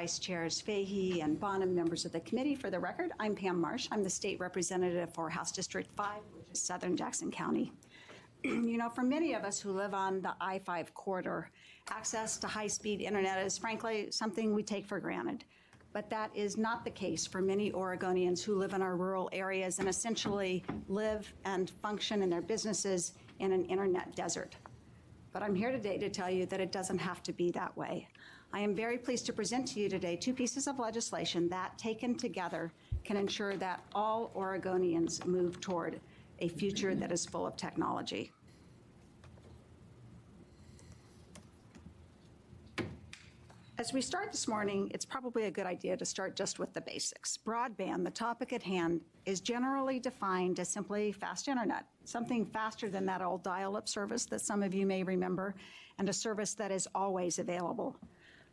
Vice Chairs Fahey and Bonham, members of the committee. For the record, I'm Pam Marsh. I'm the state representative for House District 5, which is Southern Jackson County. You know, for many of us who live on the I-5 corridor, access to high-speed internet is frankly something we take for granted. But that is not the case for many Oregonians who live in our rural areas and essentially live and function in their businesses in an internet desert. But I'm here today to tell you that it doesn't have to be that way. I am very pleased to present to you today two pieces of legislation that, taken together, can ensure that all Oregonians move toward a future that is full of technology. As we start this morning, it's probably a good idea to start just with the basics. Broadband, the topic at hand, is generally defined as simply fast internet, something faster than that old dial-up service that some of you may remember, and a service that is always available.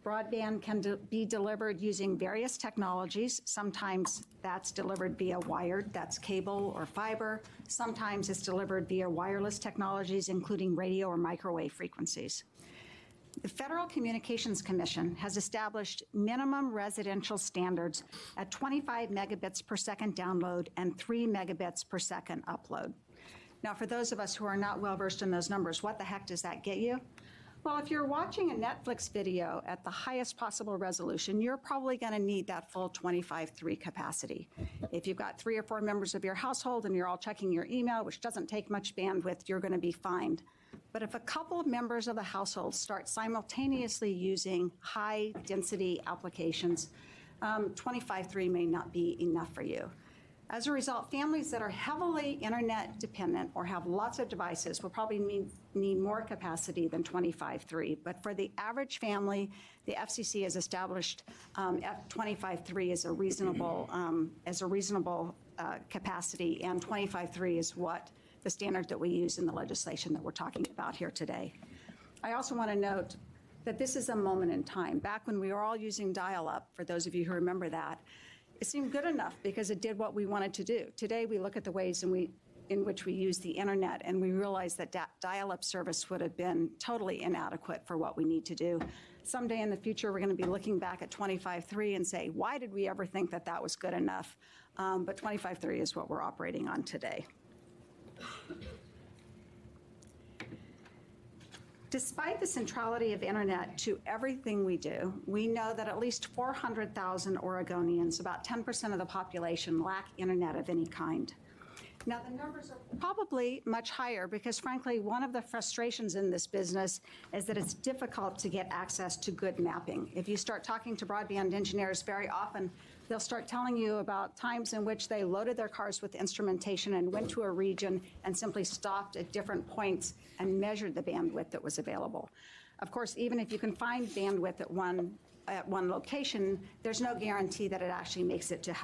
Broadband can be delivered using various technologies. Sometimes that's delivered via wired, that's cable or fiber. Sometimes it's delivered via wireless technologies, including radio or microwave frequencies. The Federal Communications Commission has established minimum residential standards at 25 megabits per second download and 3 megabits per second upload. Now, for those of us who are not well versed in those numbers, what the heck does that get you? Well, if you're watching a Netflix video at the highest possible resolution, you're probably going to need that full 25.3 capacity. If you've got 3 or 4 members of your household and you're all checking your email, which doesn't take much bandwidth, you're going to be fine. But if a couple of members of the household start simultaneously using high-density applications, 25.3 may not be enough for you. As a result, families that are heavily internet dependent or have lots of devices will probably need more capacity than 25.3. But for the average family, the FCC has established 25.3 as a reasonable capacity, and 25.3 is what the standard that we use in the legislation that we're talking about here today. I also want to note that this is a moment in time. Back when we were all using dial-up, for those of you who remember that, it seemed good enough because it did what we wanted to do. Today, we look at the ways in which we use the internet, and we realize that dial-up service would have been totally inadequate for what we need to do. Someday in the future, we're going to be looking back at 25.3 and say, why did we ever think that that was good enough? But 25.3 is what we're operating on today. Despite the centrality of internet to everything we do, we know that at least 400,000 Oregonians, about 10% of the population, lack internet of any kind. Now, the numbers are probably much higher because, frankly, one of the frustrations in this business is that it's difficult to get access to good mapping. If you start talking to broadband engineers, very often they'll start telling you about times in which they loaded their cars with instrumentation and went to a region and simply stopped at different points and measured the bandwidth that was available. Of course, even if you can find bandwidth at one location, there's no guarantee that it actually makes it to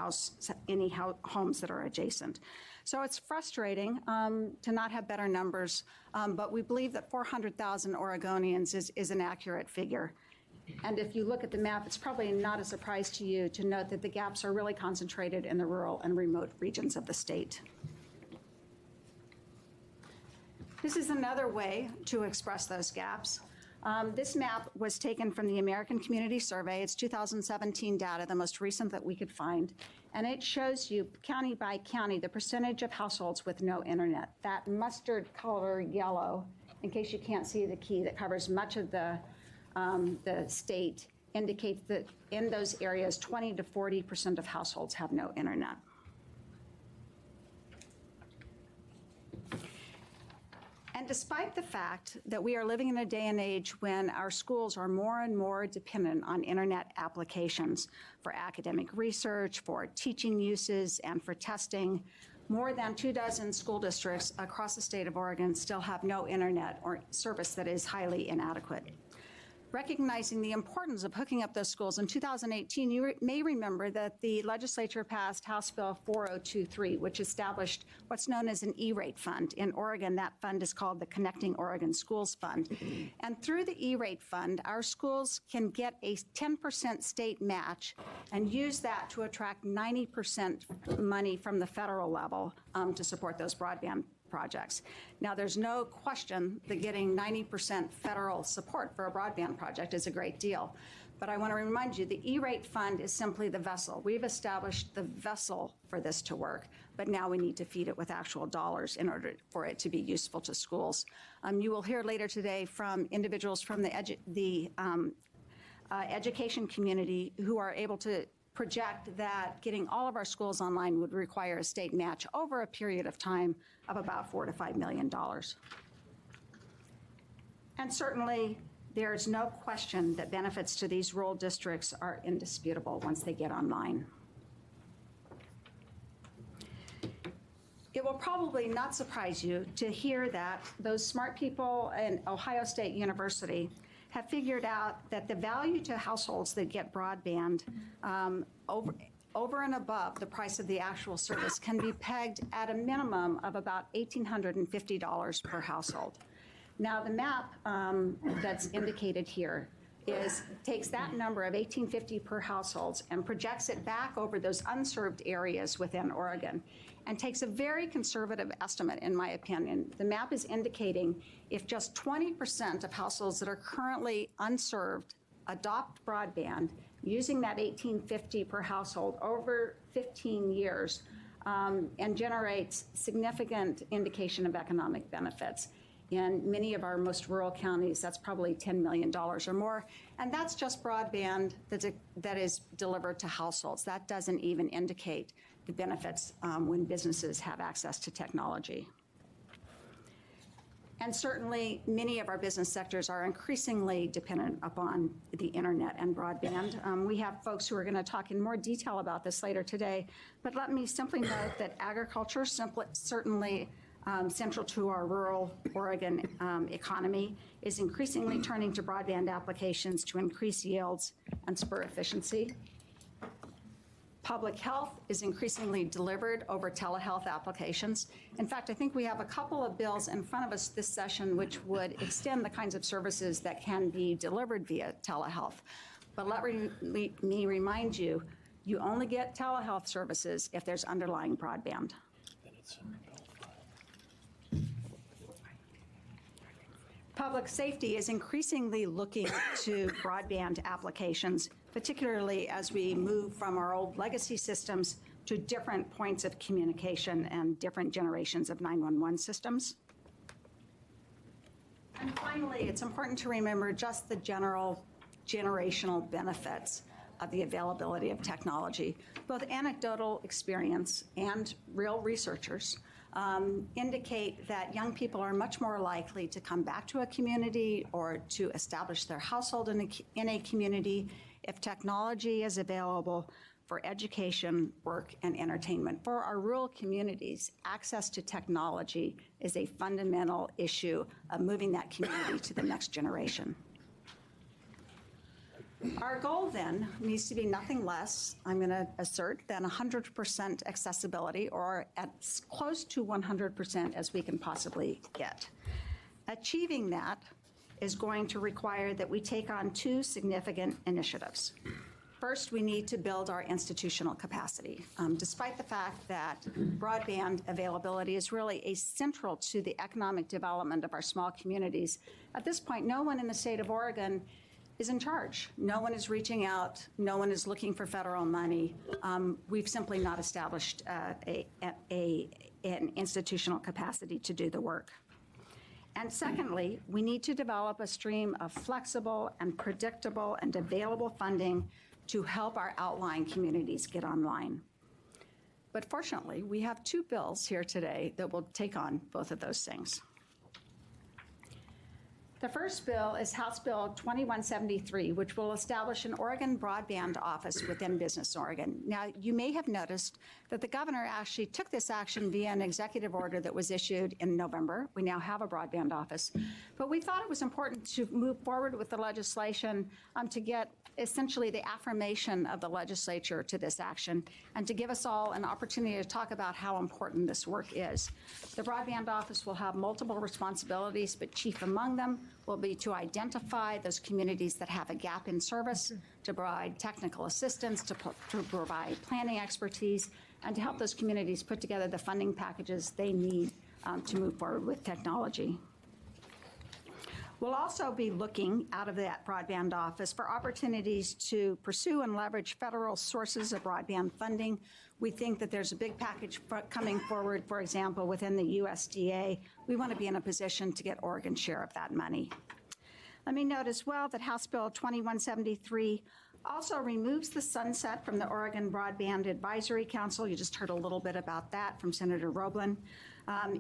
any homes that are adjacent. So it's frustrating to not have better numbers, but we believe that 400,000 Oregonians is an accurate figure. And if you look at the map, it's probably not a surprise to you to note that the gaps are really concentrated in the rural and remote regions of the state. This is another way to express those gaps. This map was taken from the American Community Survey. It's 2017 data, the most recent that we could find. And it shows you, county by county, the percentage of households with no internet. That mustard color yellow, in case you can't see the key, that covers much of the state, indicates that in those areas, 20 to 40% of households have no internet. And despite the fact that we are living in a day and age when our schools are more and more dependent on internet applications for academic research, for teaching uses, and for testing, more than 24 school districts across the state of Oregon still have no internet or service that is highly inadequate. Recognizing the importance of hooking up those schools, in 2018, you may remember that the legislature passed House Bill 4023, which established what's known as an E-rate fund. In Oregon, that fund is called the Connecting Oregon Schools Fund. And through the E-rate fund, our schools can get a 10% state match and use that to attract 90% money from the federal level to support those broadband projects. Now, there's no question that getting 90% federal support for a broadband project is a great deal. But I want to remind you, the E-rate fund is simply the vessel. We've established the vessel for this to work, but now we need to feed it with actual dollars in order for it to be useful to schools. You will hear later today from individuals from the education community who are able to project that getting all of our schools online would require a state match over a period of time of about $4 to $5 million. And certainly, there's no question that benefits to these rural districts are indisputable once they get online. It will probably not surprise you to hear that those smart people in Ohio State University have figured out that the value to households that get broadband over and above the price of the actual service can be pegged at a minimum of about $1,850 per household. Now, the map that's indicated here takes that number of $1,850 per household and projects it back over those unserved areas within Oregon and takes a very conservative estimate, in my opinion. The map is indicating if just 20% of households that are currently unserved adopt broadband using that $1,850 per household over 15 years and generates significant indication of economic benefits. In many of our most rural counties, that's probably $10 million or more. And that's just broadband that is delivered to households. That doesn't even indicate the benefits when businesses have access to technology. And certainly, many of our business sectors are increasingly dependent upon the internet and broadband. We have folks who are going to talk in more detail about this later today. But let me simply note that agriculture certainly central to our rural Oregon economy is increasingly turning to broadband applications to increase yields and spur efficiency. Public health is increasingly delivered over telehealth applications. In fact, I think we have a couple of bills in front of us this session which would extend the kinds of services that can be delivered via telehealth. But let me remind you, you only get telehealth services if there's underlying broadband. Public safety is increasingly looking to broadband applications, particularly as we move from our old legacy systems to different points of communication and different generations of 911 systems. And finally, it's important to remember just the general generational benefits of the availability of technology. Both anecdotal experience and real researchers indicate that young people are much more likely to come back to a community or to establish their household in a community if technology is available for education, work, and entertainment. For our rural communities, access to technology is a fundamental issue of moving that community to the next generation. Our goal then needs to be nothing less, I'm going to assert, than 100% accessibility, or as close to 100% as we can possibly get. Achieving that is going to require that we take on two significant initiatives. First, we need to build our institutional capacity. Despite the fact that broadband availability is really central to the economic development of our small communities, at this point, no one in the state of Oregon is in charge. No one is reaching out. No one is looking for federal money. We've simply not established an institutional capacity to do the work. And secondly, we need to develop a stream of flexible and predictable and available funding to help our outlying communities get online. But fortunately, we have two bills here today that will take on both of those things. The first bill is House Bill 2173, which will establish an Oregon Broadband Office within Business Oregon. Now, you may have noticed that the governor actually took this action via an executive order that was issued in November. We now have a broadband office. But we thought it was important to move forward with the legislation to get essentially the affirmation of the legislature to this action and to give us all an opportunity to talk about how important this work is. The broadband office will have multiple responsibilities, but chief among them will be to identify those communities that have a gap in service, to provide technical assistance, to provide planning expertise, and to help those communities put together the funding packages they need to move forward with technology. We'll also be looking out of that broadband office for opportunities to pursue and leverage federal sources of broadband funding. We think that there's a big package coming forward, for example, within the USDA. We want to be in a position to get Oregon's share of that money. Let me note as well that House Bill 2173 also removes the sunset from the Oregon Broadband Advisory Council. You just heard a little bit about that from Senator Roblin.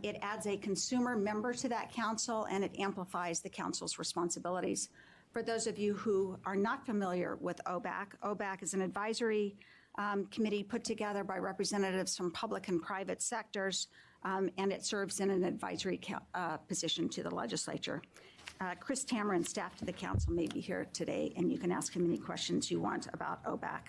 It adds a consumer member to that council, and it amplifies the council's responsibilities. For those of you who are not familiar with OBAC, OBAC is an advisory committee put together by representatives from public and private sectors, and it serves in an advisory position to the legislature. Chris Tammer and staff to the council may be here today, and you can ask him any questions you want about OBAC.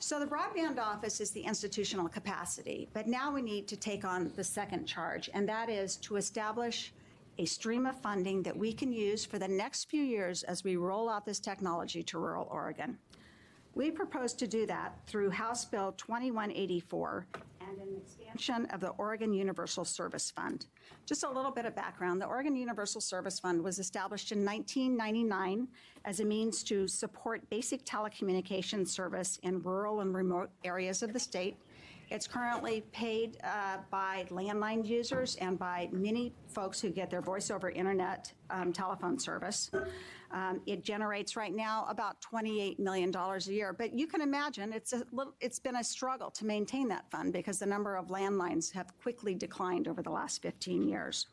So the Broadband Office is the institutional capacity, but now we need to take on the second charge, and that is to establish a stream of funding that we can use for the next few years as we roll out this technology to rural Oregon. We propose to do that through House Bill 2184 and an expansion of the Oregon Universal Service Fund. Just a little bit of background. The Oregon Universal Service Fund was established in 1999 as a means to support basic telecommunications service in rural and remote areas of the state. It's currently paid by landline users and by many folks who get their voice over internet telephone service. It generates right now about $28 million a year, but you can imagine it's been a struggle to maintain that fund because the number of landlines have quickly declined over the last 15 years.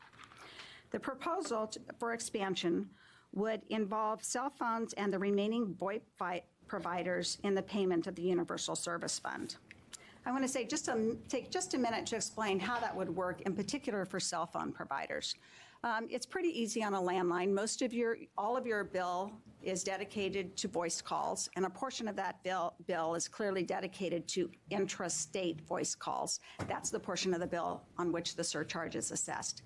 The proposal for expansion would involve cell phones and the remaining VoIP providers in the payment of the Universal Service Fund. I want to say take just a minute to explain how that would work, in particular for cell phone providers. It's pretty easy on a landline. All of your bill is dedicated to voice calls, and a portion of that bill is clearly dedicated to intrastate voice calls. That's the portion of the bill on which the surcharge is assessed.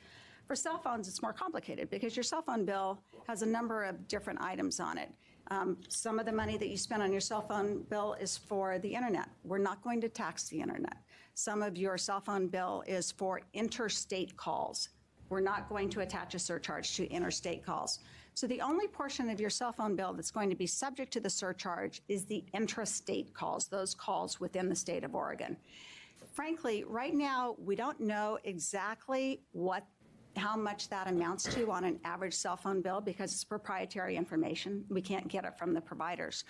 For cell phones, it's more complicated because your cell phone bill has a number of different items on it. Some of the money that you spend on your cell phone bill is for the internet. We're not going to tax the internet. Some of your cell phone bill is for interstate calls. We're not going to attach a surcharge to interstate calls. So the only portion of your cell phone bill that's going to be subject to the surcharge is the intrastate calls, those calls within the state of Oregon. Frankly, right now, we don't know exactly how much that amounts to on an average cell phone bill because it's proprietary information. We can't get it from the providers.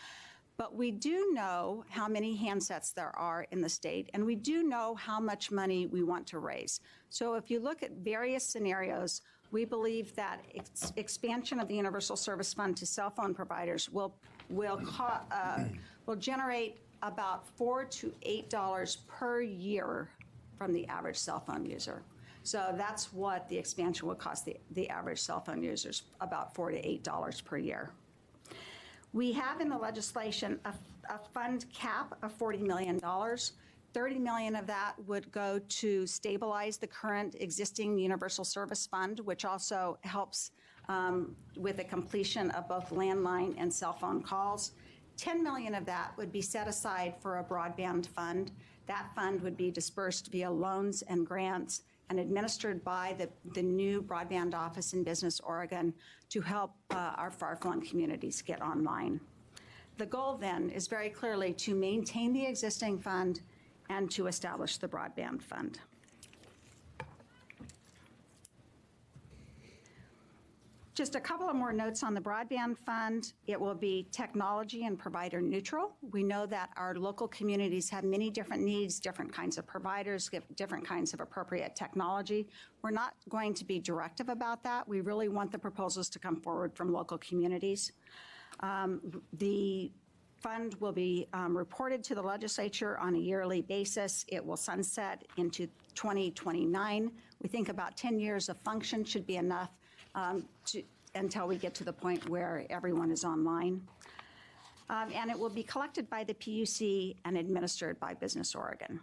But we do know how many handsets there are in the state, and we do know how much money we want to raise. So if you look at various scenarios, we believe that expansion of the Universal Service Fund to cell phone providers will generate about $4 to $8 per year from the average cell phone user. So that's what the expansion would cost the average cell phone users, about $4 to $8 per year. We have in the legislation a fund cap of $40 million. $30 million of that would go to stabilize the current existing Universal Service Fund, which also helps with the completion of both landline and cell phone calls. $10 million of that would be set aside for a broadband fund. That fund would be dispersed via loans and grants and administered by the new Broadband Office in Business Oregon to help our far-flung communities get online. The goal then is very clearly to maintain the existing fund and to establish the Broadband Fund. Just a couple of more notes on the Broadband Fund. It will be technology and provider neutral. We know that our local communities have many different needs, different kinds of providers, different kinds of appropriate technology. We're not going to be directive about that. We really want the proposals to come forward from local communities. The fund will be reported to the legislature on a yearly basis. It will sunset into 2029. We think about 10 years of function should be enough until we get to the point where everyone is online. And it will be collected by the PUC and administered by Business Oregon.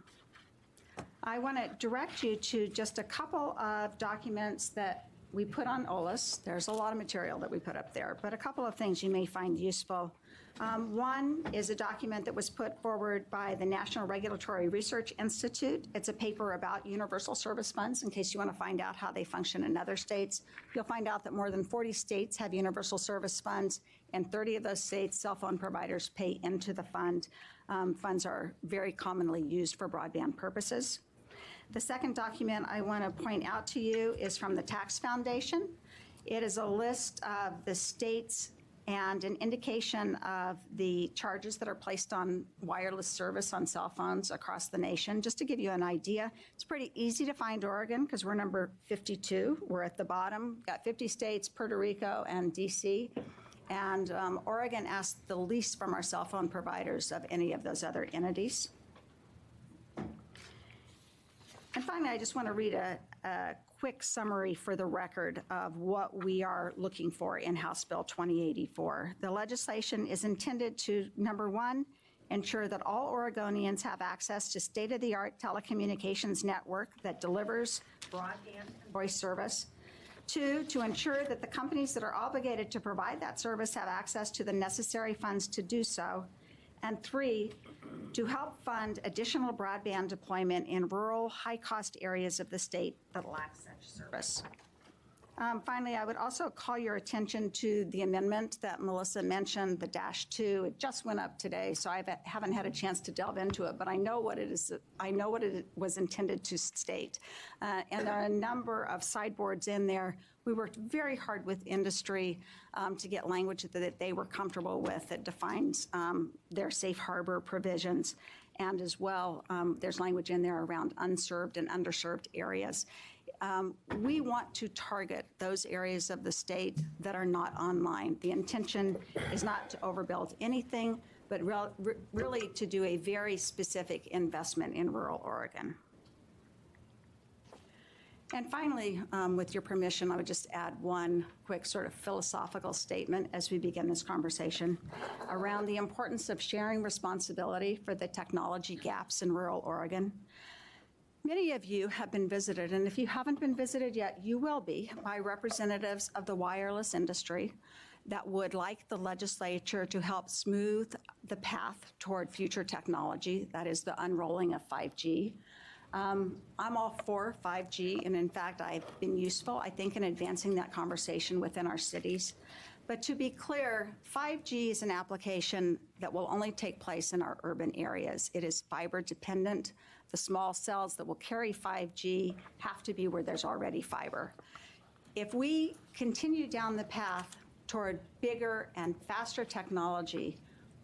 I want to direct you to just a couple of documents that we put on OLIS. There's a lot of material that we put up there, but a couple of things you may find useful. One is a document that was put forward by the National Regulatory Research Institute. It's a paper about universal service funds, in case you want to find out how they function in other states. You'll find out that more than 40 states have universal service funds, and 30 of those states, cell phone providers pay into the fund. Funds are very commonly used for broadband purposes. The second document I want to point out to you is from the Tax Foundation. It is a list of the states and an indication of the charges that are placed on wireless service on cell phones across the nation. Just to give you an idea, it's pretty easy to find Oregon because we're number 52. We're at the bottom. We've got 50 states, Puerto Rico, and DC. And Oregon asked the least from our cell phone providers of any of those other entities. And finally, I just want to read a quick summary for the record of what we are looking for in House Bill 2084. The legislation is intended to, number one, ensure that all Oregonians have access to state-of-the-art telecommunications network that delivers broadband and voice service. Two, to ensure that the companies that are obligated to provide that service have access to the necessary funds to do so. And three, to help fund additional broadband deployment in rural, high-cost areas of the state that lack such service. Finally, I would also call your attention to the amendment that Melissa mentioned, the -2. It just went up today, so I haven't had a chance to delve into it, but I know what it is. I know what it was intended to state. And there are a number of sideboards in there. We worked very hard with industry to get language that they were comfortable with that defines their safe harbor provisions. And as well, there's language in there around unserved and underserved areas. We want to target those areas of the state that are not online. The intention is not to overbuild anything, but really to do a very specific investment in rural Oregon. And finally, with your permission, I would just add one quick sort of philosophical statement as we begin this conversation around the importance of sharing responsibility for the technology gaps in rural Oregon. Many of you have been visited, and if you haven't been visited yet, you will be, by representatives of the wireless industry that would like the legislature to help smooth the path toward future technology, that is the unrolling of 5G. I'm all for 5G, and in fact, I've been useful, I think, in advancing that conversation within our cities. But to be clear, 5G is an application that will only take place in our urban areas. It is fiber dependent. The small cells that will carry 5G have to be where there's already fiber. If we continue down the path toward bigger and faster technology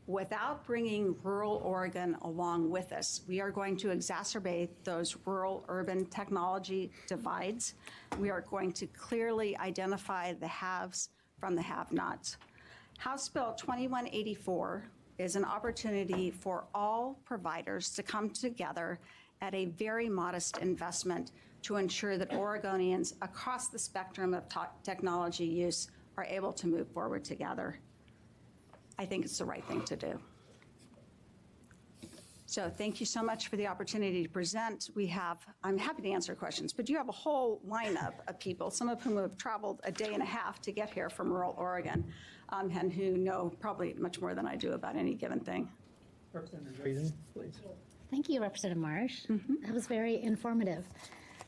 without bringing rural Oregon along with us, we are going to exacerbate those rural-urban technology divides. We are going to clearly identify the haves from the have-nots. House Bill 2184 is an opportunity for all providers to come together at a very modest investment to ensure that Oregonians across the spectrum of technology use are able to move forward together. I think it's the right thing to do. So thank you so much for the opportunity to present. I'm happy to answer questions, but you have a whole lineup of people, some of whom have traveled a day and a half to get here from rural Oregon, and who know probably much more than I do about any given thing. Representative Reason, please. Thank you, Representative Marsh. That was very informative.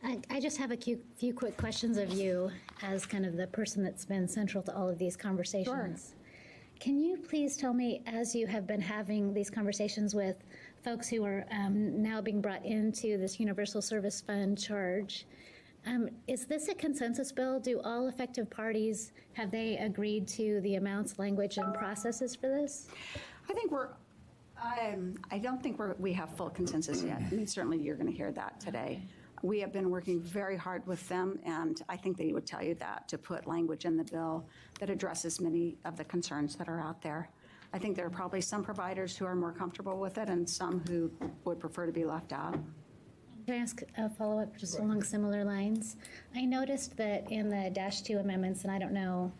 I just have a few quick questions of you as kind of the person that's been central to all of these conversations. Sure. Can you please tell me, as you have been having these conversations with folks who are now being brought into this Universal Service Fund charge, is this a consensus bill? Do all affected parties, have they agreed to the amounts, language, and processes for this? I think I don't think we have full consensus yet. I mean, certainly you're going to hear that today. We have been working very hard with them, and I think they would tell you that, to put language in the bill that addresses many of the concerns that are out there. I think there are probably some providers who are more comfortable with it and some who would prefer to be left out. Can I ask a follow-up just along similar lines? I noticed that in the -2 amendments, and I don't know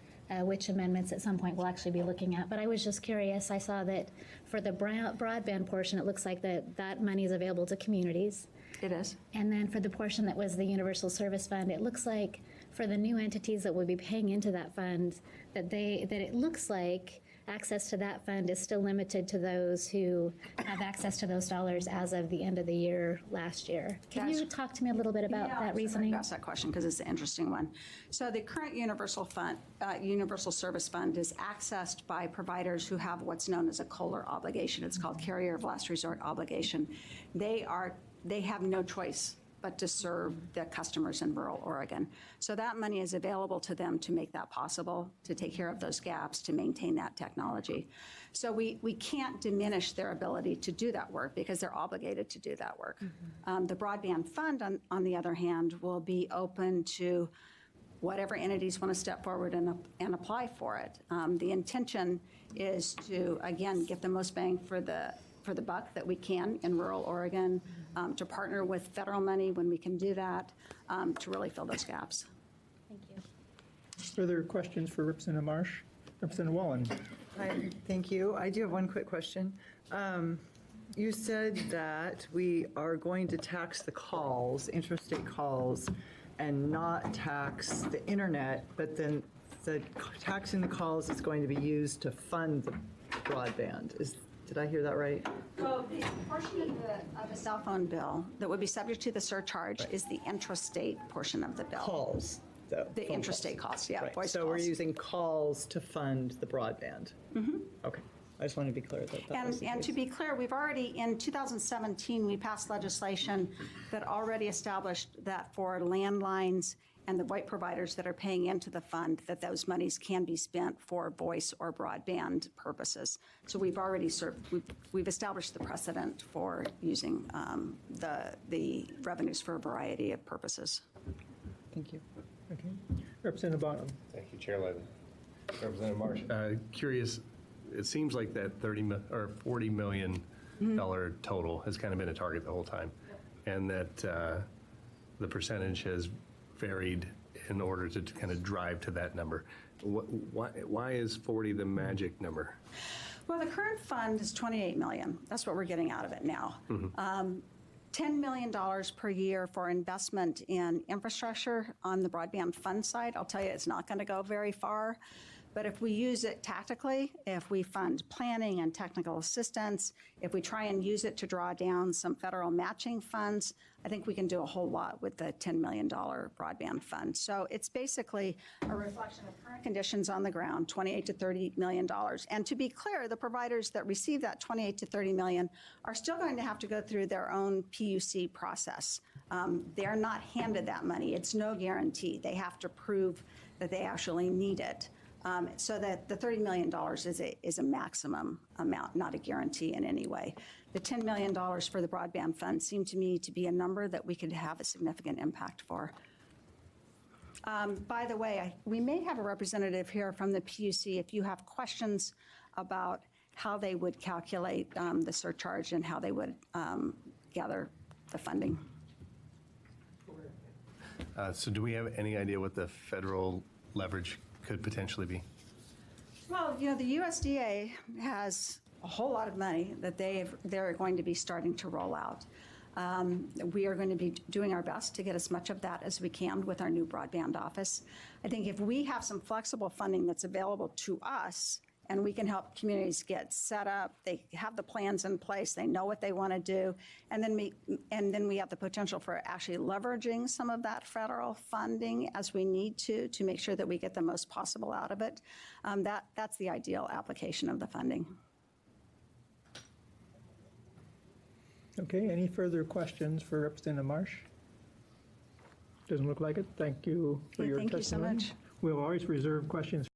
which amendments at some point we'll actually be looking at, but I was just curious. I saw that for the broadband portion, it looks like that money is available to communities. It is. And then for the portion that was the Universal Service Fund, it looks like for the new entities that would be paying into that fund, that it looks like access to that fund is still limited to those who have access to those dollars as of the end of the year last year. Can you talk to me a little bit about that reasoning? I'll ask that question because it's an interesting one. So the current universal service fund is accessed by providers who have what's known as a COLR obligation. It's called carrier of last resort obligation. They have no choice but to serve the customers in rural Oregon. So that money is available to them to make that possible, to take care of those gaps, to maintain that technology. So we can't diminish their ability to do that work because they're obligated to do that work. The Broadband Fund, on the other hand, will be open to whatever entities want to step forward and apply for it. The intention is to, again, get the most bang for the buck that we can in rural Oregon, to partner with federal money when we can do that, to really fill those gaps. Thank you. Further questions for Representative Marsh? Representative Wallen? Hi, thank you. I do have one quick question. You said that we are going to tax the calls, interstate calls, and not tax the internet, but then the taxing the calls is going to be used to fund the broadband. Did I hear that right? So the portion of the cell phone bill that would be subject to the surcharge is the intrastate portion of the bill. Calls, though. The phone intrastate costs, yeah, Right. voice So we're calls. using calls to fund the broadband? Okay. I just wanted to be clear that that was the And to case. be clear, we've already, in 2017, we passed legislation that already established that for landlines and the VoIP providers that are paying into the fund, that those monies can be spent for voice or broadband purposes. So we've already we've established the precedent for using the revenues for a variety of purposes. Thank you. Okay. Representative Bonham? Thank you, Chair Levin. Representative Marsh. Curious, it seems like that $40 million total has kind of been a target the whole time, and that the percentage has varied in order to kind of drive to that number. Why is 40 the magic number? Well, the current fund is $28 million. That's what we're getting out of it now. $10 million per year for investment in infrastructure on the broadband fund side. I'll tell you, it's not going to go very far. But if we use it tactically, if we fund planning and technical assistance, if we try and use it to draw down some federal matching funds, I think we can do a whole lot with the $10 million broadband fund. So it's basically a reflection of current conditions on the ground, $28 to $30 million. And to be clear, the providers that receive that $28 to $30 million are still going to have to go through their own PUC process. They're not handed that money. It's no guarantee. They have to prove that they actually need it. So that the $30 million is a maximum amount, not a guarantee in any way. The $10 million for the broadband fund seemed to me to be a number that we could have a significant impact for. By the way, we may have a representative here from the PUC if you have questions about how they would calculate the surcharge and how they would gather the funding. So do we have any idea what the federal leverage could potentially be? Well, you know, the USDA has a whole lot of money that they're going to be starting to roll out. We are going to be doing our best to get as much of that as we can with our new Broadband Office. I think if we have some flexible funding that's available to us, and we can help communities get set up, they have the plans in place, they know what they want to do, and then we have the potential for actually leveraging some of that federal funding as we need to make sure that we get the most possible out of it. That's the ideal application of the funding. Okay, any further questions for Representative Marsh? Doesn't look like it. Thank you for your Thank you so testimony. much. We'll always reserve questions